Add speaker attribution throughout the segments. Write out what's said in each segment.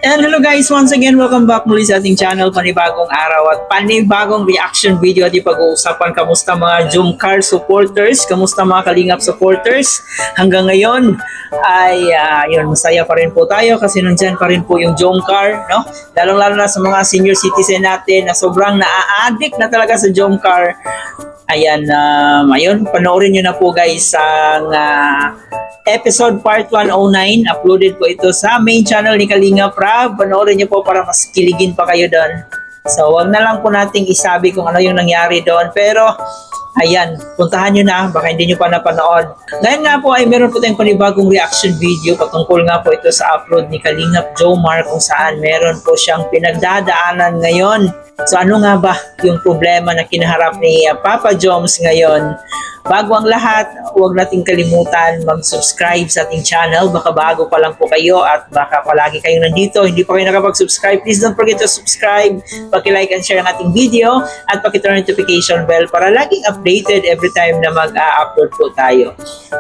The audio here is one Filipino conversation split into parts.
Speaker 1: And hello guys, once again, welcome back muli sa ating channel, panibagong araw at panibagong reaction video at ipag-uusapan. Kamusta mga Jomcar supporters? Kamusta mga Kalingap supporters? Hanggang ngayon ay yun, masaya pa rin po tayo kasi nandyan pa rin po yung Jomcar, no? Lalong-lalo na sa mga senior citizen natin na sobrang naa-addict na talaga sa Jomcar. Ayan, ayun, panoorin nyo na po guys ang episode part 109. Uploaded po ito sa main channel ni Kalingap Rab. Panoorin nyo po para mas kiligin pa kayo doon. So, wag na lang po nating isabi kung ano yung nangyari doon. Pero, ayan, puntahan nyo na. Baka hindi nyo pa napanood. Ngayon nga po ay meron po tayong panibagong reaction video. Patungkol nga po ito sa upload ni Kalingap Jomar kung saan meron po siyang pinagdadaanan ngayon. So ano nga ba yung problema na kinaharap ni Papa Joms ngayon? Bago ang lahat, huwag nating kalimutan mag-subscribe sa ating channel. Baka bago pa lang po kayo at baka palagi kayong nandito. Hindi pa kayo nakapag-subscribe. Please don't forget to subscribe. Paki-like and share ang ating video at paki-turn notification bell para laging updated every time na mag-upload po tayo.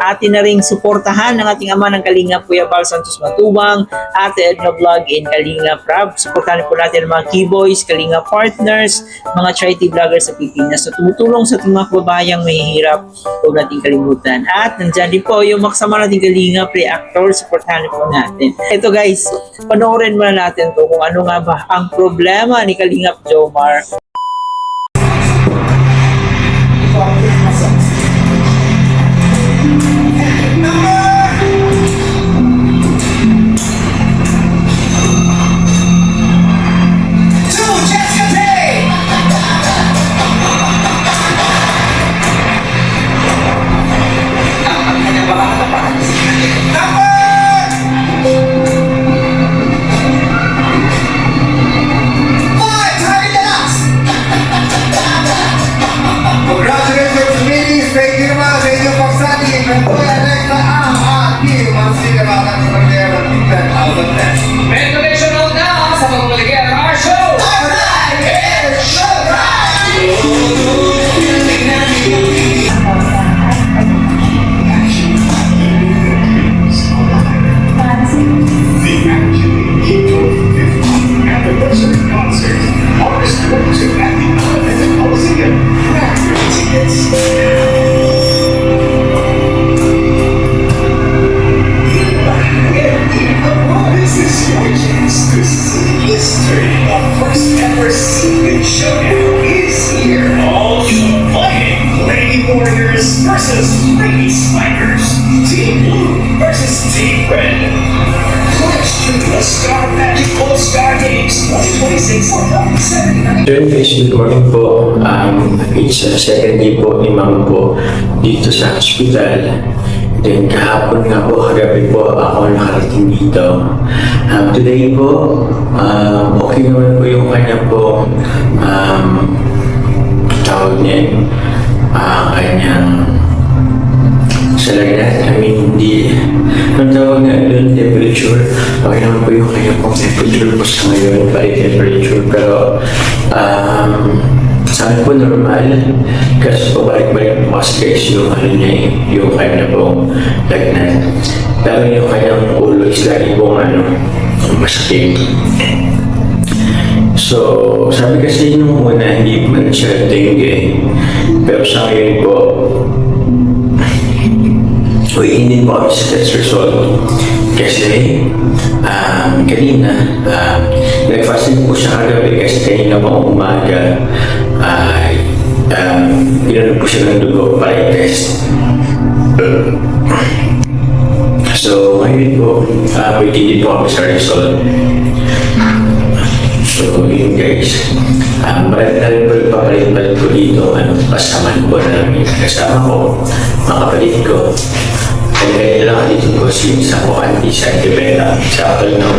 Speaker 1: Atin na ring suportahan ng ating ama ng Kalingap, Kuya Val Santos Matubang, Ate Edna Vlog in Kalingap Rab. Suportahan po natin ang mga keyboys, Kalingap partners, mga charity vloggers sa Pilipinas. So tumutulong sa ating mga kababayang mahihirap. Huwag nating kalimutan. At nandyan din po yung makasama nating Kalingap reactor. Supportahan po natin. Ito guys, panoorin muna natin to kung ano nga ba ang problema ni Kalingap Jomar.
Speaker 2: Versus Lady Spikers. Team Blue versus Team Red. Let's do the Star Magic All-Star Games 2026 on September 79.
Speaker 3: Good morning po. It's second day po ni Ma'am po dito sa hospital. Then kahapon nga po, kagabi po ako nakarating dito. Today po, okay naman po yung kanya po tawag niya kanyang salagnat. Hindi ang tawag nga doon temperature. Okay naman po yung kanyang pong temperature po sa ngayon, body temperature. Pero sa akin po normal kasi pabalik-balik po kasi guys yung ano niya yung kanya pong lagnat. Pero yung kanyang ulo is lagi pong masakit. So, sabi kasi nung una, hindi man siya dengue. Pero sa ngayon po, hindi po kami sa test result. Kasi, kanina, nag-fasting po siya kagabi kasi kanina po umaga, pinanong po siya ng dugo para i-test. So, ngayon po, hindi po kami sa result. So, yun guys. Marami na rin po ipapalit-palit ko dito. Kasama po namin. Kasama ko, mga kapatid ko. Kaya lang dito po sa Kuanti, sa Antibela, sa Kalingap.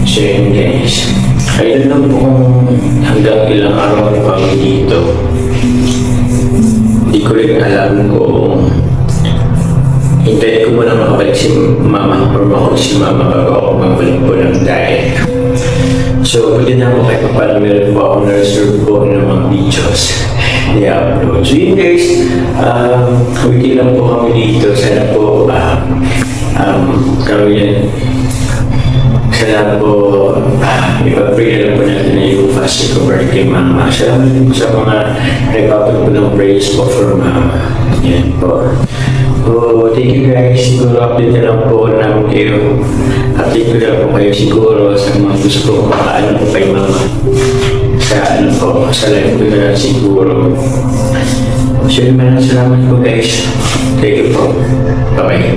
Speaker 3: So, yun guys. Kaya lang po kung hanggang ilang araw na kami dito. Hindi ko rin alam kung hintayin ko muna makabalik si Mama or si Mama bago ako magbalik po ng diet. So, pwede na ako kahit paano meron po ako na-reserve po ng mga videos i-upload. So yun guys, wiki lang po kami dito. Sana po kami yan Kaya po, ipag-pray na lang po natin na yung fast recovery kay Mama. Salamat din po sa mga nagpapag po ng praise po for Mama. Yan po. So, thank you guys. Siguro update na lang po namin kayo. Update ko lang po kayo siguro sa mga gusto ko makaano po kay Mama. Sa ano po, sa live ko na lang siguro. So, maraming salamat po guys. Thank you po. Bye-bye.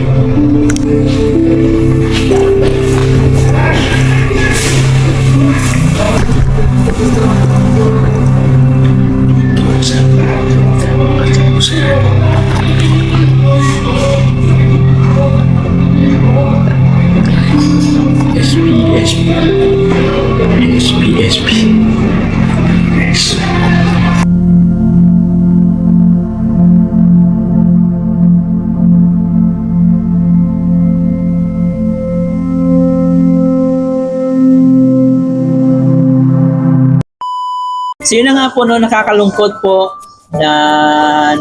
Speaker 1: So yun na nga po, no, nakakalungkot po na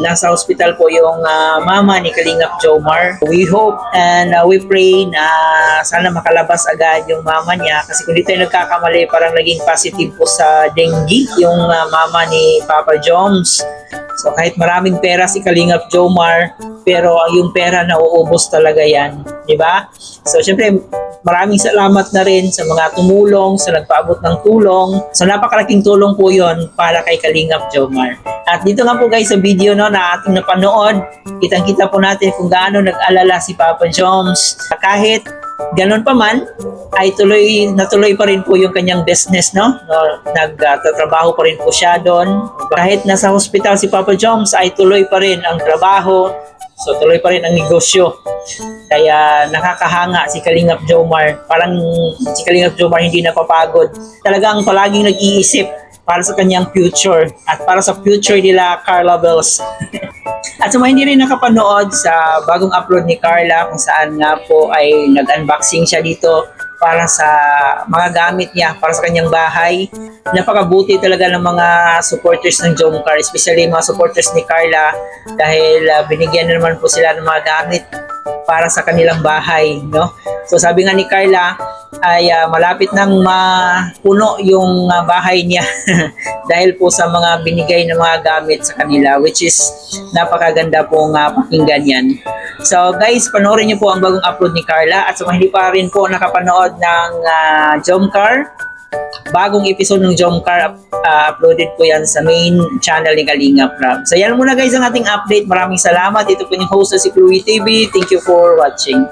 Speaker 1: nasa hospital po yung mama ni Kalingap Jomar. We hope and we pray na sana makalabas agad yung mama niya, kasi kung di tayo nagkakamali parang naging positive po sa dengue yung mama ni Papa Joms. So kahit maraming pera si Kalingap Jomar, pero yung pera nauubos talaga yan, di ba? So syempre maraming salamat na rin sa mga tumulong, sa nagpaabot ng tulong. So napakalaking tulong po yon para kay Kalingap Jomar. At dito nga po guys sa video, no, na ating napanood, kitang-kita po natin kung gaano nag-alala si Papa Joms. Kahit ganun pa man, ay natuloy pa rin po yung kanyang business, no? Nagtatrabaho pa rin po siya doon. Kahit nasa hospital si Papa Joms, ay tuloy pa rin ang trabaho. So tuloy pa rin ang negosyo. Kaya nakakahanga si Kalingap Jomar. Parang si Kalingap Jomar hindi napapagod. Talagang palaging nag-iisip para sa kanyang future at para sa future nila Carla Bells. At sa mga hindi rin nakapanood sa bagong upload ni Carla, kung saan nga po ay nag-unboxing siya dito para sa mga gamit niya para sa kanyang bahay. Napakabuti talaga ng mga supporters ng Jomcar, especially mga supporters ni Carla, dahil binigyan na naman po sila ng mga gamit para sa kanilang bahay, no? So sabi nga ni Carla ay malapit nang mapuno yung bahay niya dahil po sa mga binigay na mga gamit sa kanila, which is napakaganda pong pakinggan yan. So guys, panoorin niyo po ang bagong upload ni Carla, at sa mga hindi pa rin po nakapanood ng Jomcar, bagong episode ng Jomcar, uploaded po yan sa main channel ni Kalingap Rab. So yan muna guys ang ating update. Maraming salamat. Ito po yung host na si Chloe TV. Thank you for watching.